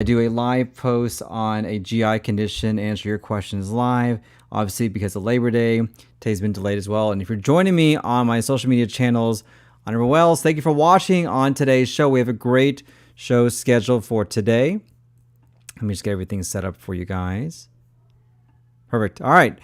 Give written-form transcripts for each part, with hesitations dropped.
I do a live post on a GI condition, answer your questions live. Obviously, because of Labor Day, today's been delayed as well. And if you're joining me on my social media channels, on everywhere else, thank you for watching on today's show. We have a great show scheduled for today. Let me just get everything set up for you guys. Perfect. All right.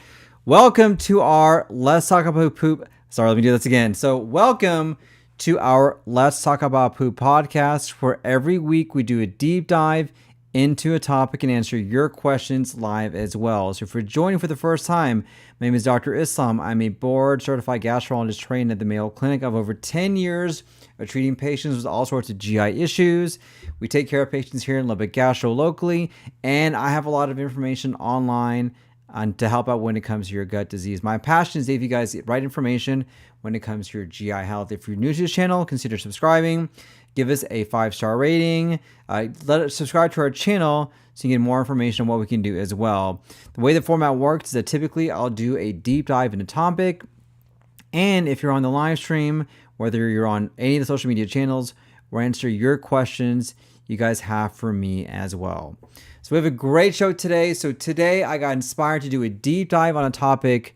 Welcome to our Let's Talk About Poop. Sorry, let me do this again. So welcome to our Let's Talk About Poop podcast, where every week we do a deep dive into a topic and answer your questions live as well. So if you're joining for the first time, my name is Dr. Islam. I'm a board-certified gastroenterologist trained at the Mayo Clinic. I have over 10 years of treating patients with all sorts of GI issues. We take care of patients here in Lubbock Gastro locally, and I have a lot of information online to help out when it comes to your gut disease. My passion is to give you guys the right information when it comes to your GI health. If you're new to this channel, consider subscribing. Give us a 5-star rating. Subscribe to our channel so you get more information on what we can do as well. The way the format works is that typically I'll do a deep dive into topic. And if you're on the live stream, whether you're on any of the social media channels, we'll answer your questions you guys have for me as well. So we have a great show today. So today I got inspired to do a deep dive on a topic,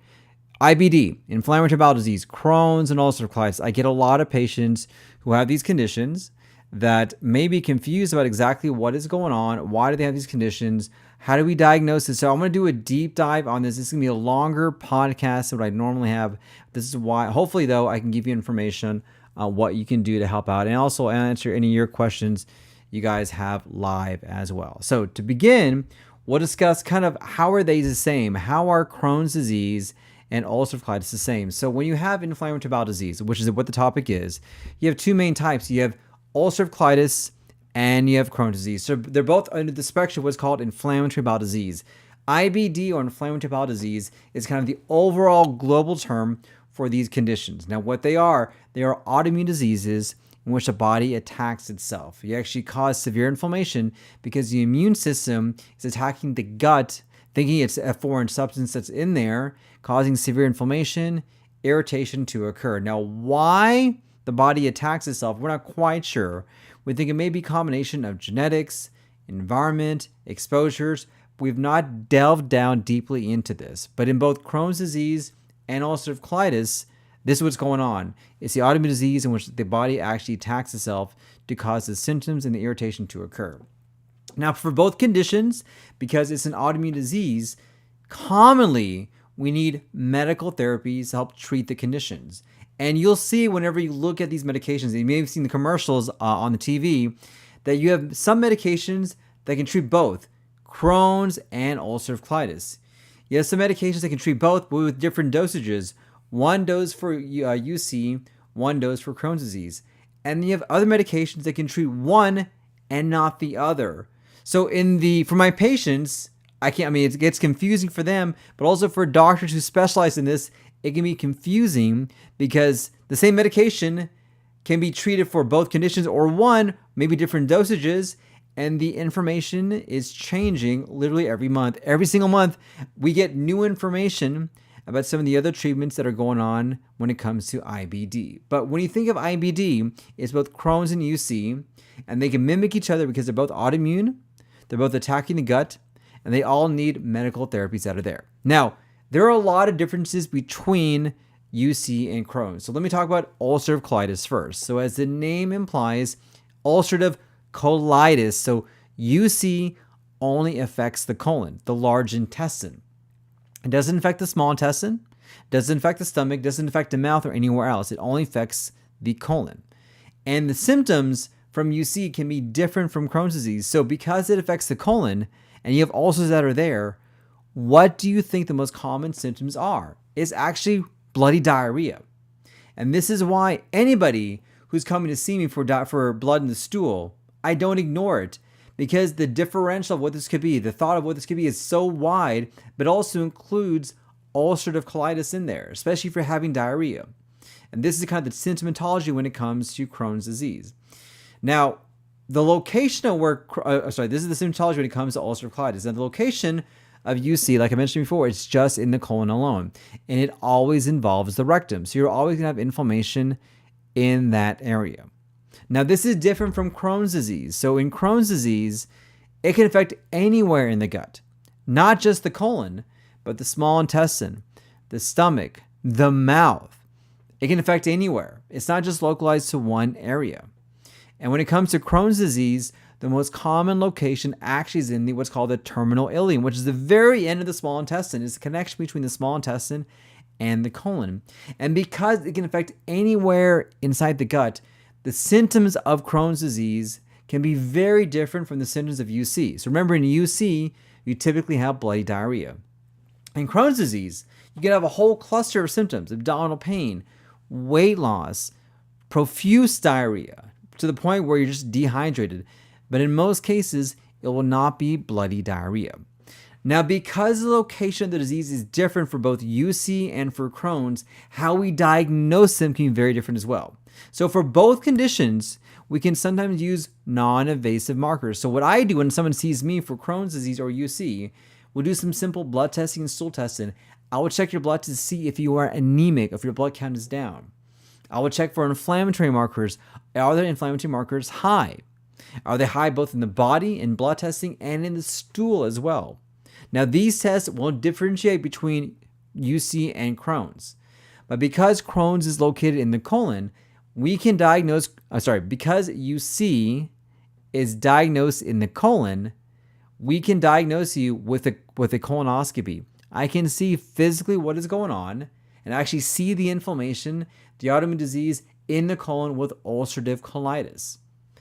IBD, inflammatory bowel disease, Crohn's, and ulcer of colitis. I get a lot of patients who have these conditions that may be confused about exactly what is going on. Why do they have these conditions? How do we diagnose this? So I'm going to do a deep dive on this. This is going to be a longer podcast than what I normally have. This is why, hopefully though, I can give you information on what you can do to help out and also answer any of your questions you guys have live as well. So to begin, we'll discuss kind of how are they the same? How are Crohn's disease and ulcer of colitis the same? So when you have inflammatory bowel disease, which is what the topic is, you have two main types. You have ulcer of colitis and you have Crohn's disease. So they're both under the spectrum of what's called inflammatory bowel disease. IBD, or inflammatory bowel disease, is kind of the overall global term for these conditions. Now what they are autoimmune diseases in which the body attacks itself. You actually cause severe inflammation because the immune system is attacking the gut, thinking it's a foreign substance that's in there, causing severe inflammation, irritation to occur. Now, why the body attacks itself, we're not quite sure. We think it may be a combination of genetics, environment, exposures. We've not delved down deeply into this. But in both Crohn's disease and ulcer of colitis, this is what's going on. It's the autoimmune disease in which the body actually attacks itself to cause the symptoms and the irritation to occur. Now, for both conditions, because it's an autoimmune disease, commonly we need medical therapies to help treat the conditions. And you'll see whenever you look at these medications, you may have seen the commercials on the TV, that you have some medications that can treat both Crohn's and ulcer of colitis. You have some medications that can treat both, but with different dosages. One dose for UC, one dose for Crohn's disease. And you have other medications that can treat one and not the other. So for my patients, it gets confusing for them, but also for doctors who specialize in this, it can be confusing because the same medication can be treated for both conditions or one, maybe different dosages, and the information is changing literally every month. Every single month, we get new information about some of the other treatments that are going on when it comes to IBD. But when you think of IBD, it's both Crohn's and UC, and they can mimic each other because they're both autoimmune, they're both attacking the gut, and they all need medical therapies that are there. Now, there are a lot of differences between UC and Crohn's. So let me talk about ulcer of colitis first. So as the name implies, ulcerative colitis. So UC only affects the colon, the large intestine. It doesn't affect the small intestine, doesn't affect the stomach, doesn't affect the mouth or anywhere else. It only affects the colon. And the symptoms from UC can be different from Crohn's disease. So because it affects the colon and you have ulcers that are there, what do you think the most common symptoms are? It's actually bloody diarrhea. And this is why anybody who's coming to see me for blood in the stool, I don't ignore it. Because the differential of what this could be, the thought of what this could be is so wide, but also includes ulcerative colitis in there, especially if you're having diarrhea. And this is kind of the symptomatology when it comes to Crohn's disease. Now, the location of where, this is the symptomatology when it comes to ulcerative colitis. And the location of UC, like I mentioned before, it's just in the colon alone. And it always involves the rectum. So you're always going to have inflammation in that area. Now, this is different from Crohn's disease. So in Crohn's disease, It can affect anywhere in the gut, not just the colon, but the small intestine, the stomach, the mouth. It can affect anywhere. It's not just localized to one area. And when it comes to Crohn's disease, the most common location actually is in what's called the terminal ileum, which is the very end of the small intestine. It's the connection between the small intestine and the colon. And because it can affect anywhere inside the gut, the symptoms of Crohn's disease can be very different from the symptoms of UC. So remember, in UC, you typically have bloody diarrhea. In Crohn's disease, you can have a whole cluster of symptoms: abdominal pain, weight loss, profuse diarrhea, to the point where you're just dehydrated. But in most cases, it will not be bloody diarrhea. Now, because the location of the disease is different for both UC and for Crohn's, how we diagnose them can be very different as well. So for both conditions, we can sometimes use non-invasive markers. So what I do when someone sees me for Crohn's disease or UC, we'll do some simple blood testing and stool testing. I will check your blood to see if you are anemic, if your blood count is down. I will check for inflammatory markers. Are the inflammatory markers high? Are they high both in the body, in blood testing, and in the stool as well? Now, these tests won't differentiate between UC and Crohn's. But because Crohn's is located in the colon, we can diagnose, because UC is diagnosed in the colon, we can diagnose you with a colonoscopy. I can see physically what is going on and actually see the inflammation, the autoimmune disease in the colon with ulcerative colitis.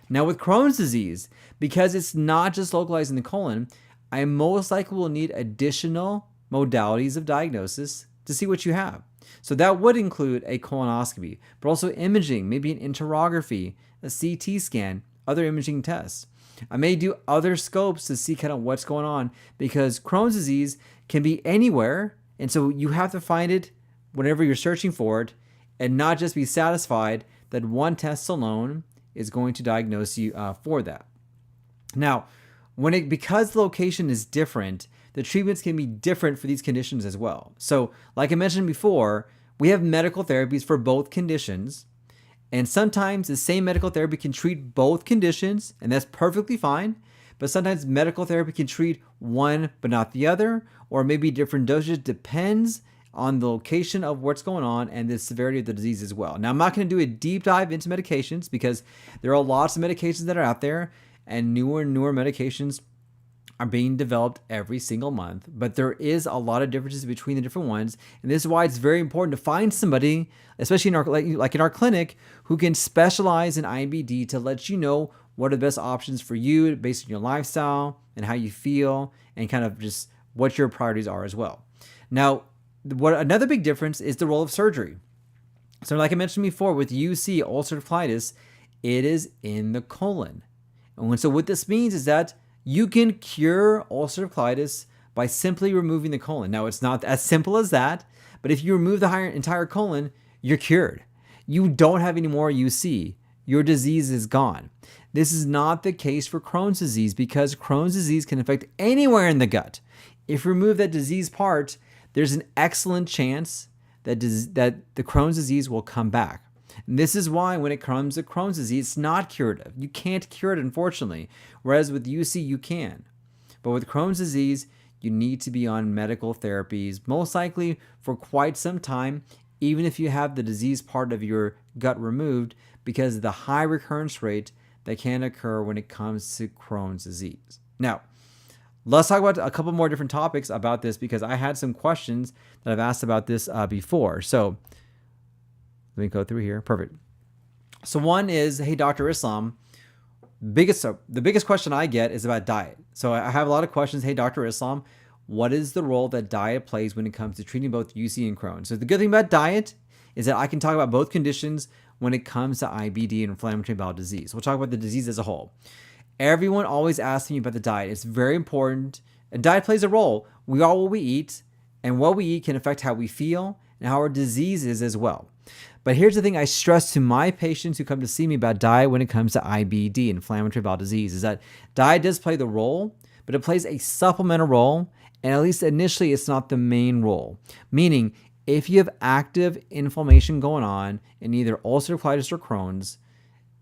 Now with Crohn's disease, because it's not just localized in the colon, I most likely will need additional modalities of diagnosis to see what you have. So that would include a colonoscopy, but also imaging, maybe an enterography, a CT scan, other imaging tests. I may do other scopes to see kind of what's going on, because Crohn's disease can be anywhere. And so you have to find it whenever you're searching for it and not just be satisfied that one test alone is going to diagnose you for that. Now, because the location is different, the treatments can be different for these conditions as well. So like I mentioned before, we have medical therapies for both conditions. And sometimes the same medical therapy can treat both conditions, and that's perfectly fine. But sometimes medical therapy can treat one but not the other, or maybe different dosages. Depends on the location of what's going on and the severity of the disease as well. Now, I'm not going to do a deep dive into medications because there are lots of medications that are out there, and newer medications are being developed every single month. But there is a lot of differences between the different ones, and this is why it's very important to find somebody, especially in our like in our clinic, who can specialize in IBD to let you know what are the best options for you based on your lifestyle and how you feel and kind of just what your priorities are as well. Now, another big difference is the role of surgery. So like I mentioned before, with UC, ulcerative colitis, it is in the colon. And so what this means is that you can cure ulcerative colitis by simply removing the colon. Now, it's not as simple as that, but if you remove the entire colon, you're cured. You don't have any more UC. Your disease is gone. This is not the case for Crohn's disease, because Crohn's disease can affect anywhere in the gut. If you remove that disease part, there's an excellent chance that the Crohn's disease will come back. And this is why when it comes to Crohn's disease, it's not curative. You can't cure it, unfortunately, whereas with UC, you can. But with Crohn's disease, you need to be on medical therapies, most likely for quite some time, even if you have the disease part of your gut removed, because of the high recurrence rate that can occur when it comes to Crohn's disease. Now, let's talk about a couple more different topics about this, because I had some questions that I've asked about this before. So let me go through here. Perfect. So one is, hey, Dr. Islam, the biggest question I get is about diet. So I have a lot of questions. Hey, Dr. Islam, what is the role that diet plays when it comes to treating both UC and Crohn's? So the good thing about diet is that I can talk about both conditions when it comes to IBD and inflammatory bowel disease. We'll talk about the disease as a whole. Everyone always asks me about the diet. It's very important. And diet plays a role. We are what we eat, and what we eat can affect how we feel and how our disease is as well. But here's the thing I stress to my patients who come to see me about diet when it comes to IBD, inflammatory bowel disease, is that diet does play the role, but it plays a supplemental role, and at least initially it's not the main role. Meaning, if you have active inflammation going on in either ulcerative colitis or Crohn's,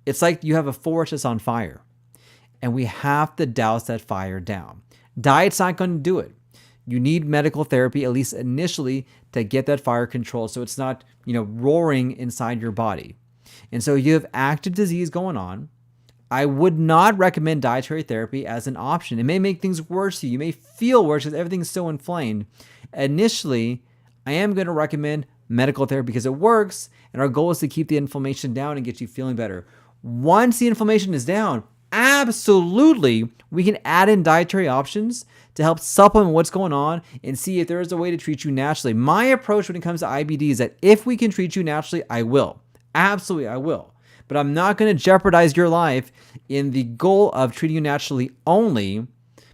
it's like you have a forest that's on fire. and we have to douse that fire down. Diet's not going to do it. You need medical therapy, at least initially, to get that fire controlled so it's not, roaring inside your body. And so you have active disease going on. I would not recommend dietary therapy as an option. It may make things worse to you. You may feel worse because everything's so inflamed. Initially, I am going to recommend medical therapy because it works, and our goal is to keep the inflammation down and get you feeling better. Once the inflammation is down, absolutely, we can add in dietary options to help supplement what's going on and see if there is a way to treat you naturally. My approach when it comes to IBD is that if we can treat you naturally, I will. Absolutely, I will. But I'm not going to jeopardize your life in the goal of treating you naturally only,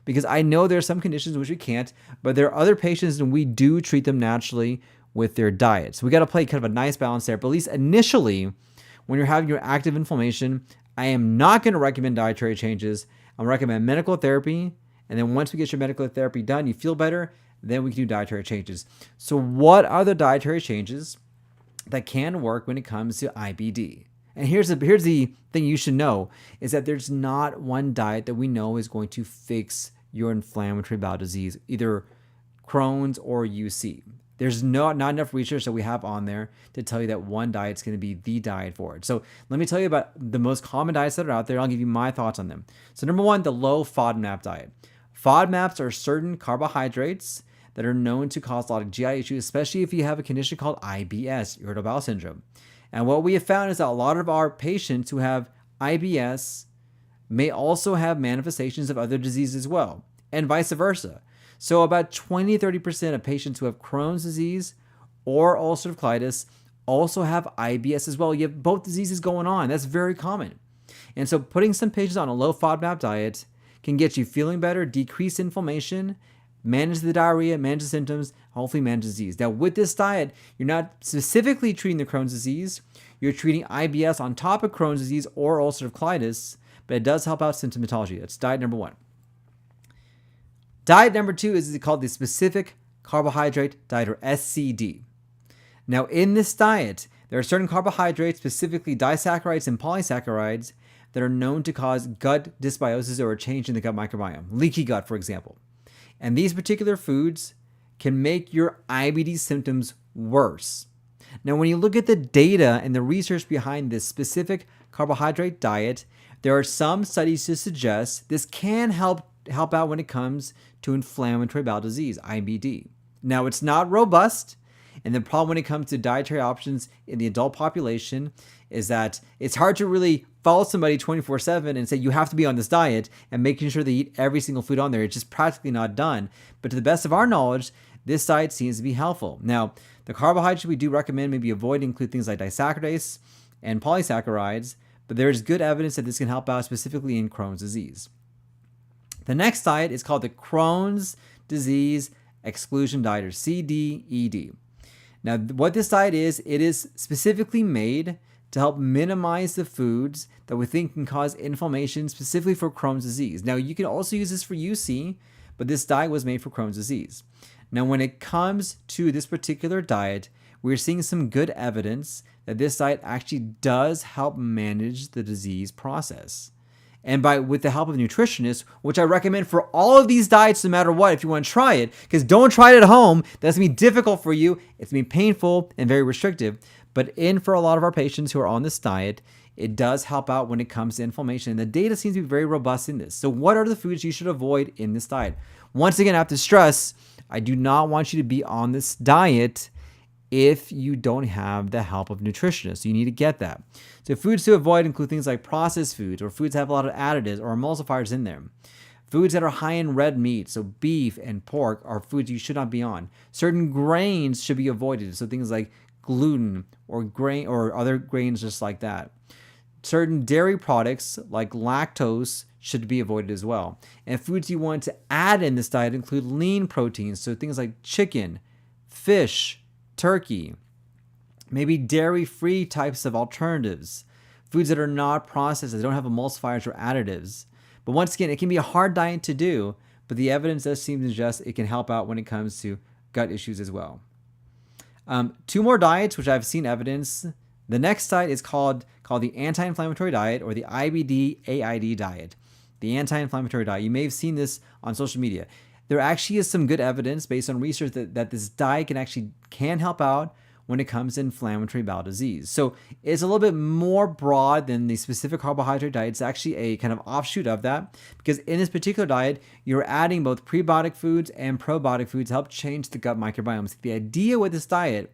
because I know there are some conditions which we can't, but there are other patients and we do treat them naturally with their diet. So we got to play kind of a nice balance there. But at least initially, when you're having your active inflammation, I am not going to recommend dietary changes. I'm going to recommend medical therapy. And then once we get your medical therapy done, you feel better, then we can do dietary changes. So what are the dietary changes that can work when it comes to IBD? And here's the thing you should know is that there's not one diet that we know is going to fix your inflammatory bowel disease, either Crohn's or UC. There's not enough research that we have on there to tell you that one diet is going to be the diet for it. So let me tell you about the most common diets that are out there. I'll give you my thoughts on them. So number one, the low FODMAP diet. FODMAPs are certain carbohydrates that are known to cause a lot of GI issues, especially if you have a condition called IBS, irritable bowel syndrome. And what we have found is that a lot of our patients who have IBS may also have manifestations of other diseases as well, and vice versa. So about 20-30% of patients who have Crohn's disease or ulcerative colitis also have IBS as well. You have both diseases going on. That's very common. And so putting some patients on a low FODMAP diet can get you feeling better, decrease inflammation, manage the diarrhea, manage the symptoms, hopefully manage disease. Now, with this diet, you're not specifically treating the Crohn's disease. You're treating IBS on top of Crohn's disease or ulcerative colitis, but it does help out symptomatology. That's diet number one. Diet number two is called the specific carbohydrate diet, or SCD. Now, in this diet, there are certain carbohydrates, specifically disaccharides and polysaccharides, that are known to cause gut dysbiosis or a change in the gut microbiome, leaky gut, for example. And these particular foods can make your IBD symptoms worse. Now, when you look at the data and the research behind this specific carbohydrate diet, there are some studies to suggest this can help out when it comes to inflammatory bowel disease, IBD. Now, it's not robust, and the problem when it comes to dietary options in the adult population is that it's hard to really follow somebody 24/7 and say you have to be on this diet and making sure they eat every single food on there. It's just practically not done. But to the best of our knowledge, this diet seems to be helpful. Now, the carbohydrates we do recommend maybe avoid include things like disaccharides and polysaccharides, but there is good evidence that this can help out specifically in Crohn's disease. The next diet is called the Crohn's Disease Exclusion Diet, or CDED. Now, what this diet is, it is specifically made to help minimize the foods that we think can cause inflammation, specifically for Crohn's disease. Now, you can also use this for UC, but this diet was made for Crohn's disease. Now, when it comes to this particular diet, we're seeing some good evidence that this diet actually does help manage the disease process. And with the help of nutritionists, which I recommend for all of these diets, no matter what, if you want to try it, because don't try it at home. That's going to be difficult for you. It's going to be painful and very restrictive. But for a lot of our patients who are on this diet, it does help out when it comes to inflammation. And the data seems to be very robust in this. So what are the foods you should avoid in this diet? Once again, I have to stress, I do not want you to be on this diet if you don't have the help of nutritionists. You need to get that. So foods to avoid include things like processed foods, or foods that have a lot of additives or emulsifiers in them. Foods that are high in red meat, so beef and pork, are foods you should not be on. Certain grains should be avoided, so things like gluten or grain or other grains just like that. Certain dairy products like lactose should be avoided as well. And foods you want to add in this diet include lean proteins, so things like chicken, fish, turkey, maybe dairy-free types of alternatives, foods that are not processed, that don't have emulsifiers or additives. But once again, it can be a hard diet to do, but the evidence does seem to suggest it can help out when it comes to gut issues as well. Two more diets, which I've seen evidence. The next diet is called the Anti-Inflammatory Diet, or the IBD-AID diet. the anti-inflammatory diet. You may have seen this on social media. There actually is some good evidence based on research that this diet can help out when it comes to inflammatory bowel disease. So it's a little bit more broad than the specific carbohydrate diet. It's actually a kind of offshoot of that, because in this particular diet, you're adding both prebiotic foods and probiotic foods to help change the gut microbiome. So the idea with this diet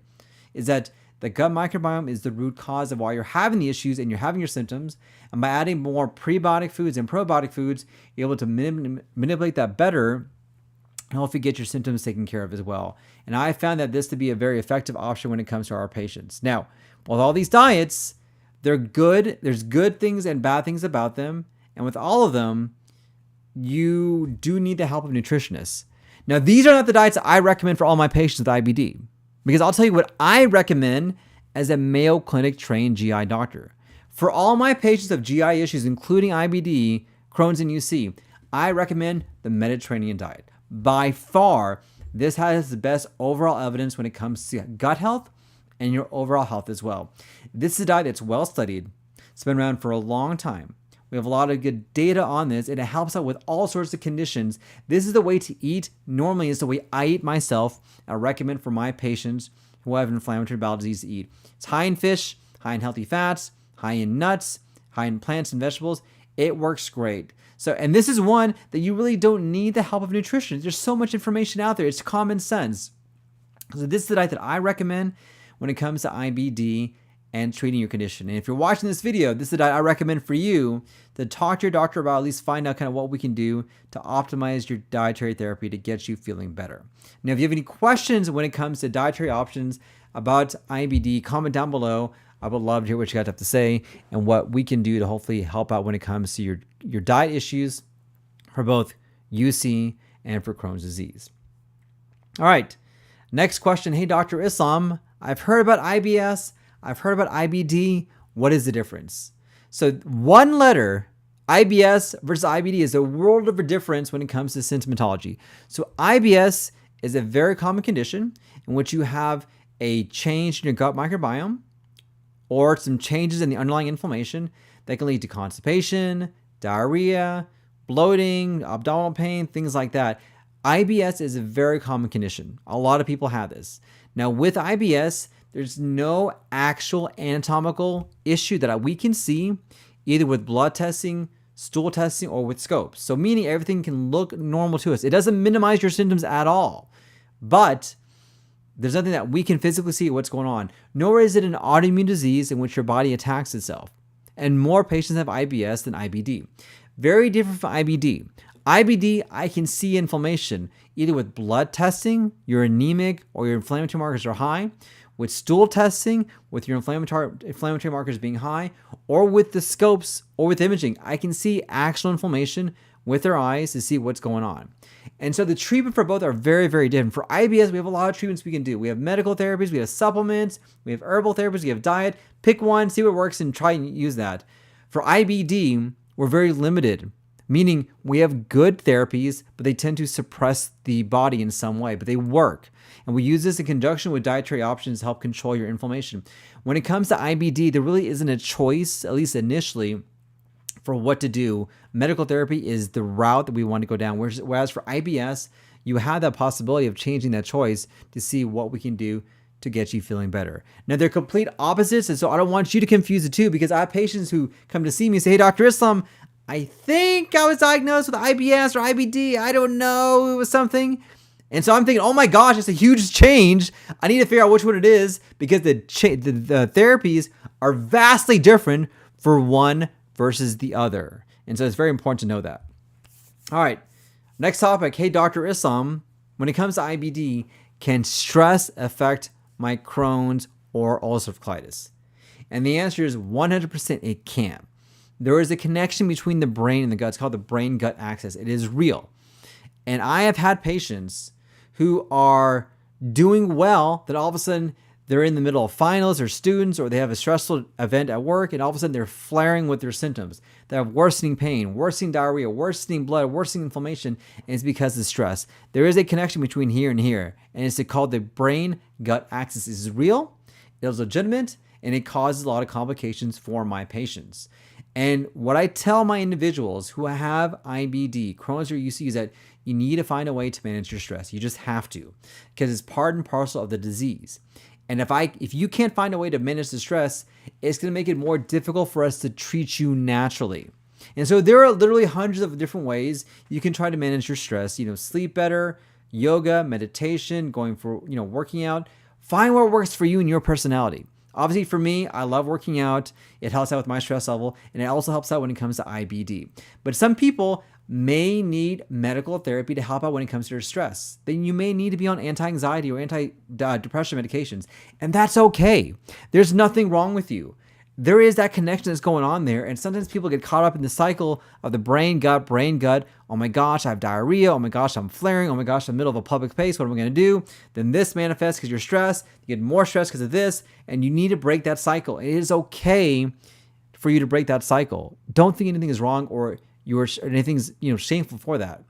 is that the gut microbiome is the root cause of why you're having the issues and you're having your symptoms. And by adding more prebiotic foods and probiotic foods, you're able to manipulate that better and hopefully get your symptoms taken care of as well. And I found that this to be a very effective option when it comes to our patients. Now, with all these diets, they're good. There's good things and bad things about them. And with all of them, you do need the help of nutritionists. Now, these are not the diets that I recommend for all my patients with IBD, because I'll tell you what I recommend as a Mayo Clinic trained GI doctor. For all my patients of GI issues, including IBD, Crohn's, and UC, I recommend the Mediterranean diet. By far, this has the best overall evidence when it comes to gut health and your overall health as well. This is a diet that's well studied. It's been around for a long time. We have a lot of good data on this, and it helps out with all sorts of conditions. This is the way to eat. Normally, it's the way I eat myself. I recommend for my patients who have inflammatory bowel disease to eat. It's high in fish, high in healthy fats, high in nuts, high in plants and vegetables. It works great. So, and this is one that you really don't need the help of nutrition. There's so much information out there. It's common sense. So this is the diet that I recommend when it comes to IBD and treating your condition. And if you're watching this video, this is the diet I recommend for you to talk to your doctor about, at least find out kind of what we can do to optimize your dietary therapy to get you feeling better. Now, if you have any questions when it comes to dietary options about IBD, comment down below. I would love to hear what you guys have to say and what we can do to hopefully help out when it comes to your diet issues for both UC and for Crohn's disease. All right, next question. Hey, Dr. Islam, I've heard about IBS. I've heard about IBD. What is the difference? So one letter, IBS versus IBD, is a world of a difference when it comes to symptomatology. So IBS is a very common condition in which you have a change in your gut microbiome or some changes in the underlying inflammation that can lead to constipation, diarrhea, bloating, abdominal pain, things like that. IBS is a very common condition. A lot of people have this. Now, with IBS, there's no actual anatomical issue that we can see, either with blood testing, stool testing, or with scopes. So meaning everything can look normal to us. It doesn't minimize your symptoms at all, but there's nothing that we can physically see what's going on, nor is it an autoimmune disease in which your body attacks itself. And more patients have IBS than IBD. Very different from IBD. IBD, I can see inflammation, either with blood testing, you're anemic, or your inflammatory markers are high, with stool testing, with your inflammatory markers being high, or with the scopes, or with imaging. I can see actual inflammation with our eyes to see what's going on. And so the treatment for both are very, very different. For IBS, we have a lot of treatments we can do. We have medical therapies, we have supplements, we have herbal therapies, we have diet. Pick one, see what works, and try and use that. For IBD, we're very limited, meaning we have good therapies, but they tend to suppress the body in some way, but they work. And we use this in conjunction with dietary options to help control your inflammation. When it comes to IBD, there really isn't a choice, at least initially, for what to do. Medical therapy is the route that we want to go down. Whereas for IBS, you have that possibility of changing that choice to see what we can do to get you feeling better. Now, they're complete opposites, and so I don't want you to confuse the two, because I have patients who come to see me and say, hey, Dr. Islam, I think I was diagnosed with IBS or IBD. I don't know. It was something. And so I'm thinking, oh my gosh, it's a huge change. I need to figure out which one it is, because the therapies are vastly different for one versus the other. And so it's very important to know that. All right, next topic. Hey, Dr. Islam, when it comes to IBD, can stress affect my Crohn's or ulcerative colitis? And the answer is 100% it can. There is a connection between the brain and the gut. It's called the brain-gut axis. It is real. And I have had patients who are doing well that all of a sudden they're in the middle of finals or students, or they have a stressful event at work, and all of a sudden they're flaring with their symptoms. They have worsening pain, worsening diarrhea, worsening blood, worsening inflammation, and it's because of stress. There is a connection between here and here, and it's called the brain-gut axis. It's real, it is legitimate, and it causes a lot of complications for my patients. And what I tell my individuals who have IBD, Crohn's or UC, is that you need to find a way to manage your stress. You just have to, because it's part and parcel of the disease. And if you can't find a way to manage the stress, it's going to make it more difficult for us to treat you naturally. And so there are literally hundreds of different ways you can try to manage your stress. Sleep better, yoga, meditation, going for, working out. Find what works for you and your personality. Obviously, for me, I love working out. It helps out with my stress level, and it also helps out when it comes to IBD. But some people may need medical therapy to help out when it comes to their stress. Then you may need to be on anti-anxiety or anti-depression medications, and that's okay. There's nothing wrong with you. There is that connection that's going on there, and sometimes people get caught up in the cycle of the brain gut. Oh my gosh, I have diarrhea. Oh my gosh, I'm flaring. Oh my gosh, I'm in the middle of a public place. What am I going to do? Then this manifests because you're stressed. You get more stress because of this, and you need to break that cycle. It is okay for you to break that cycle. Don't think anything is wrong or anything's shameful for that.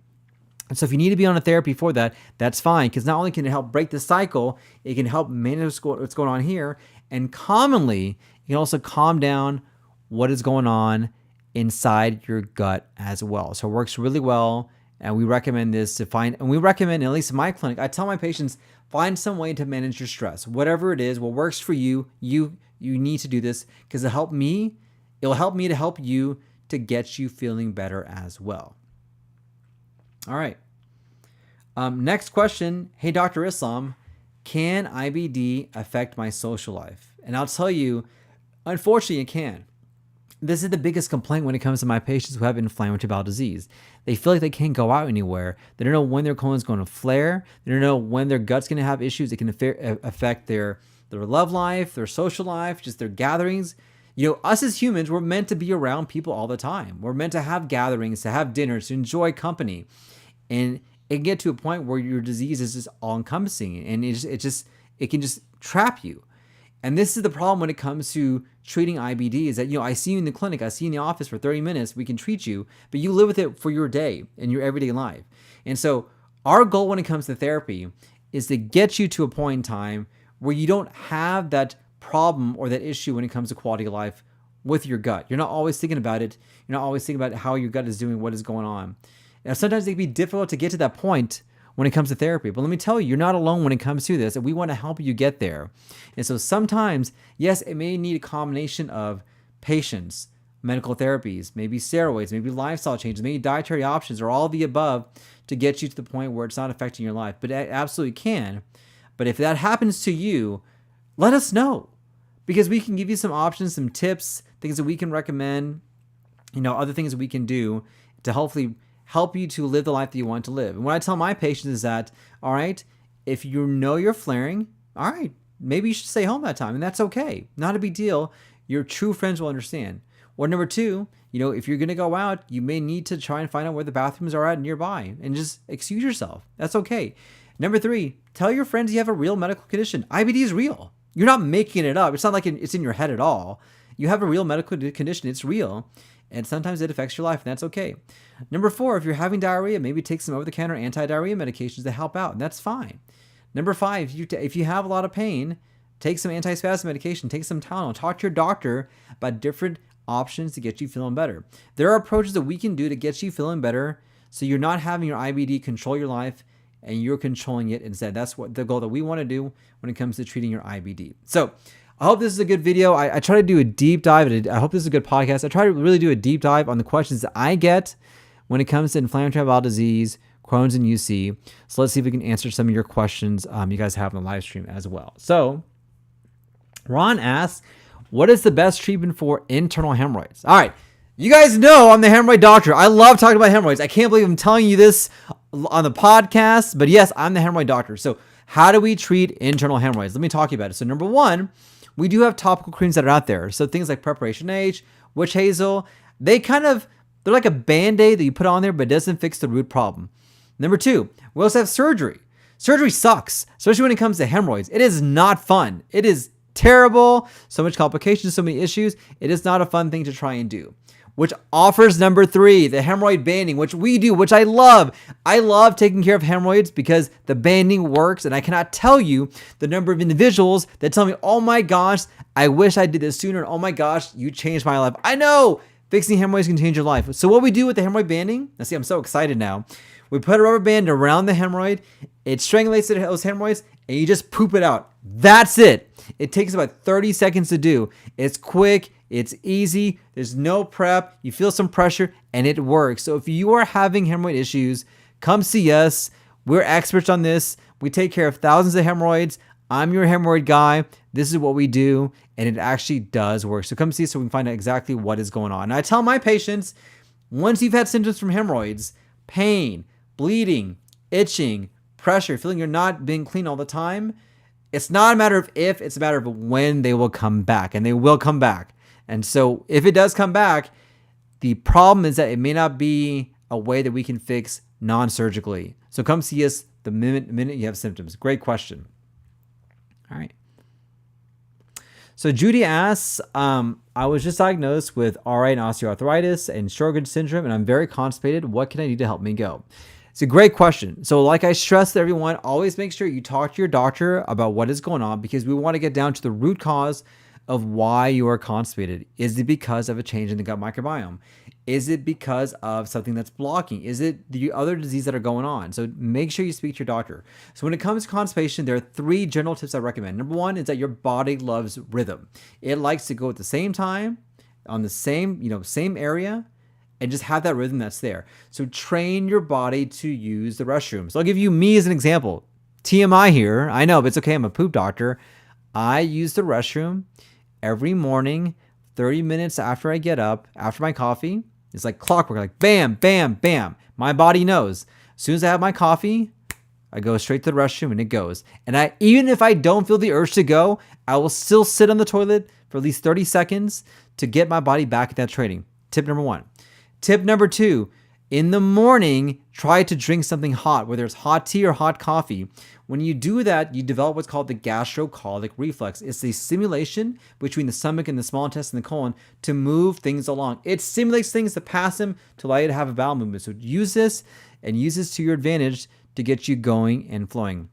And so if you need to be on a therapy for that, that's fine, because not only can it help break the cycle, it can help manage what's going on here, and commonly, you can also calm down what is going on inside your gut as well. So it works really well, and we recommend this and we recommend, at least in my clinic, I tell my patients, find some way to manage your stress. Whatever it is, what works for you, you need to do this, because it'll help me to help you to get you feeling better as well. All right. Next question. Hey, Dr. Islam, can IBD affect my social life? And I'll tell you, unfortunately, it can. This is the biggest complaint when it comes to my patients who have inflammatory bowel disease. They feel like they can't go out anywhere. They don't know when their colon's going to flare. They don't know when their gut's going to have issues. It can affect their love life, their social life, just their gatherings. Us as humans, we're meant to be around people all the time. We're meant to have gatherings, to have dinners, to enjoy company. And it can get to a point where your disease is just all-encompassing, and it can just trap you. And this is the problem when it comes to treating IBD, is that, I see you in the clinic, I see you in the office for 30 minutes, we can treat you, but you live with it for your day and your everyday life. And so our goal when it comes to therapy is to get you to a point in time where you don't have that problem or that issue when it comes to quality of life with your gut. You're not always thinking about it. You're not always thinking about how your gut is doing, what is going on. Now, sometimes it can be difficult to get to that point when it comes to therapy. But let me tell you, you're not alone when it comes to this, and we want to help you get there. And so sometimes, yes, it may need a combination of patience, medical therapies, maybe steroids, maybe lifestyle changes, maybe dietary options, or all of the above to get you to the point where it's not affecting your life. But it absolutely can. But if that happens to you, let us know, because we can give you some options, some tips, things that we can recommend, other things that we can do to hopefully help you to live the life that you want to live. And what I tell my patients is that, all right, if you know you're flaring, all right, maybe you should stay home that time, and that's okay. Not a big deal. Your true friends will understand. Or number two, if you're going to go out, you may need to try and find out where the bathrooms are at nearby and just excuse yourself. That's okay. Number three, tell your friends you have a real medical condition. IBD is real. You're not making it up. It's not like it's in your head at all. You have a real medical condition. It's real. And sometimes it affects your life, and that's okay. Number four, if you're having diarrhea, maybe take some over-the-counter anti-diarrhea medications to help out, and that's fine. Number five, if you have a lot of pain, take some antispasm medication, take some Tylenol, talk to your doctor about different options to get you feeling better. There are approaches that we can do to get you feeling better so you're not having your IBD control your life and you're controlling it instead. That's what the goal that we want to do when it comes to treating your IBD. So I hope this is a good video. I try to do a deep dive. I hope this is a good podcast. I try to really do a deep dive on the questions that I get when it comes to inflammatory bowel disease, Crohn's, and UC. So let's see if we can answer some of your questions you guys have on the live stream as well. So Ron asks, what is the best treatment for internal hemorrhoids? All right. You guys know I'm the hemorrhoid doctor. I love talking about hemorrhoids. I can't believe I'm telling you this on the podcast, but yes, I'm the hemorrhoid doctor. So how do we treat internal hemorrhoids? Let me talk to you about it. So number one, we do have topical creams that are out there. So things like Preparation H, Witch Hazel, they're like a Band-Aid that you put on there, but it doesn't fix the root problem. Number two, we also have surgery. Surgery sucks, especially when it comes to hemorrhoids. It is not fun. It is terrible. So much complications, so many issues. It is not a fun thing to try and do. Which offers number three, the hemorrhoid banding, which we do, which I love. I love taking care of hemorrhoids because the banding works, and I cannot tell you the number of individuals that tell me, oh my gosh, I wish I did this sooner, and oh my gosh, you changed my life. I know, Fixing hemorrhoids can change your life. So what we do with the hemorrhoid banding, now see, I'm so excited now. We put a rubber band around the hemorrhoid, it strangulates those hemorrhoids, and you just poop it out. That's it. It takes about 30 seconds to do. It's quick, it's easy, there's no prep, you feel some pressure, and it works. So if you are having hemorrhoid issues, come see us. We're experts on this. We take care of thousands of hemorrhoids. I'm your hemorrhoid guy. This is what we do, and it actually does work. So come see us so we can find out exactly what is going on. And I tell my patients, once you've had symptoms from hemorrhoids, pain, bleeding, itching, pressure, feeling you're not being clean all the time, it's not a matter of if, it's a matter of when they will come back, and they will come back. And so if it does come back, the problem is that it may not be a way that we can fix non-surgically. So come see us the minute you have symptoms. Great question. All right. So Judy asks, I was just diagnosed with RA and osteoarthritis and Sjogren's syndrome, and I'm very constipated. What can I do to help me go? It's a great question. So like I stress to everyone, always make sure you talk to your doctor about what is going on, because we want to get down to the root cause of why you are constipated. Is it because of a change in the gut microbiome? Is it because of something that's blocking? Is it the other disease that are going on? So make sure you speak to your doctor. So when it comes to constipation, there are 3 general tips I recommend. Number 1 is that your body loves rhythm. It likes to go at the same time, on the same area, and just have that rhythm that's there. So train your body to use the restroom. So I'll give you me as an example. TMI here. I know, but it's okay. I'm a poop doctor. I use the restroom every morning, 30 minutes after I get up, after my coffee. It's like clockwork, like bam, bam, bam. My body knows. As soon as I have my coffee, I go straight to the restroom and it goes. And even if I don't feel the urge to go, I will still sit on the toilet for at least 30 seconds to get my body back at that training. Tip number 1. Tip number 2, in the morning, try to drink something hot, whether it's hot tea or hot coffee. When you do that, you develop what's called the gastrocolic reflex. It's a stimulation between the stomach and the small intestine and the colon to move things along. It stimulates things to pass them to allow you to have a bowel movement. So use this and use this to your advantage to get you going and flowing.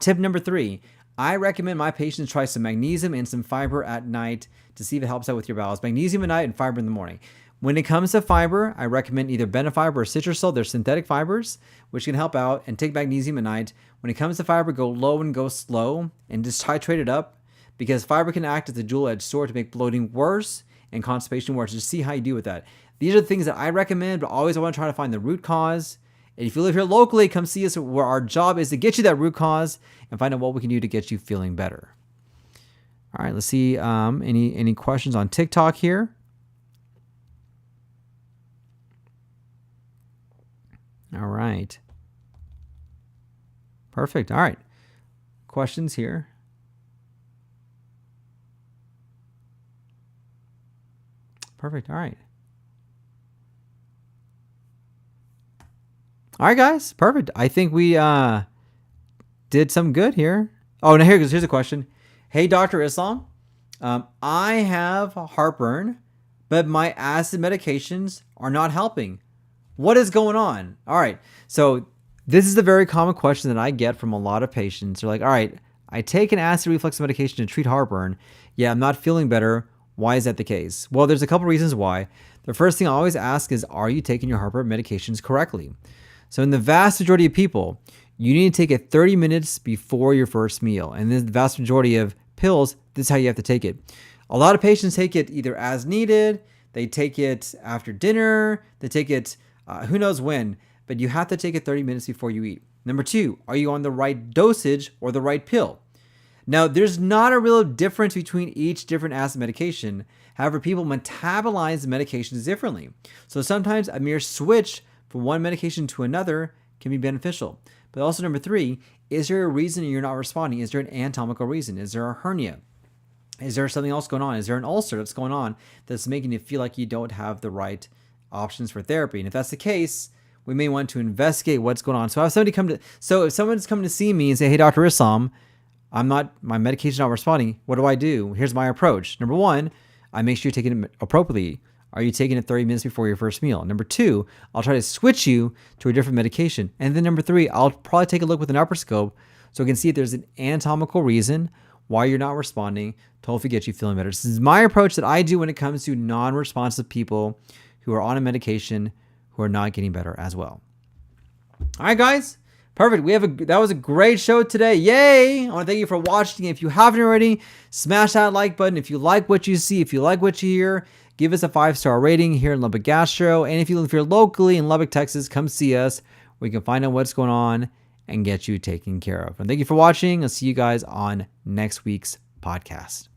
Tip number 3, I recommend my patients try some magnesium and some fiber at night to see if it helps out with your bowels. Magnesium at night and fiber in the morning. When it comes to fiber, I recommend either Benefiber or Citrusol. They're synthetic fibers, which can help out, and take magnesium at night. When it comes to fiber, go low and go slow and just titrate it up, because fiber can act as a dual-edged sword to make bloating worse and constipation worse. Just see how you do with that. These are the things that I recommend, but always I want to try to find the root cause. And if you live here locally, come see us, where our job is to get you that root cause and find out what we can do to get you feeling better. All right, let's see any questions on TikTok here. All right. Perfect. All right. Questions here. Perfect. All right. All right, guys. Perfect. I think we did some good here. Oh, now here's a question. Hey, Dr. Islam. I have heartburn, but my acid medications are not helping. What is going on? All right. So this is a very common question that I get from a lot of patients. They're like, all right, I take an acid reflux medication to treat heartburn. Yeah, I'm not feeling better. Why is that the case? Well, there's a couple reasons why. The first thing I always ask is, are you taking your heartburn medications correctly? So in the vast majority of people, you need to take it 30 minutes before your first meal. And in the vast majority of pills, this is how you have to take it. A lot of patients take it either as needed, they take it after dinner, they take it who knows when, but you have to take it 30 minutes before you eat. Number 2, are you on the right dosage or the right pill? Now, there's not a real difference between each different acid medication. However, people metabolize the medications differently. So sometimes a mere switch from one medication to another can be beneficial. But also number 3, is there a reason you're not responding? Is there an anatomical reason? Is there a hernia? Is there something else going on? Is there an ulcer that's going on that's making you feel like you don't have the right options for therapy? And if that's the case, we may want to investigate what's going on. So if someone's coming to see me and say, hey, Dr. Islam, my medication's not responding, what do I do? Here's my approach. Number 1, I make sure you're taking it appropriately. Are you taking it 30 minutes before your first meal? Number 2, I'll try to switch you to a different medication. And then number 3, I'll probably take a look with an upper scope so I can see if there's an anatomical reason why you're not responding to hopefully get you feeling better. This is my approach that I do when it comes to non-responsive people who are on a medication who are not getting better as well. All right, guys. Perfect. That was a great show today. Yay! I want to thank you for watching. If you haven't already, smash that like button. If you like what you see, if you like what you hear, give us a 5-star rating here in Lubbock Gastro. And if you're locally in Lubbock, Texas, come see us. We can find out what's going on and get you taken care of. And thank you for watching. I'll see you guys on next week's podcast.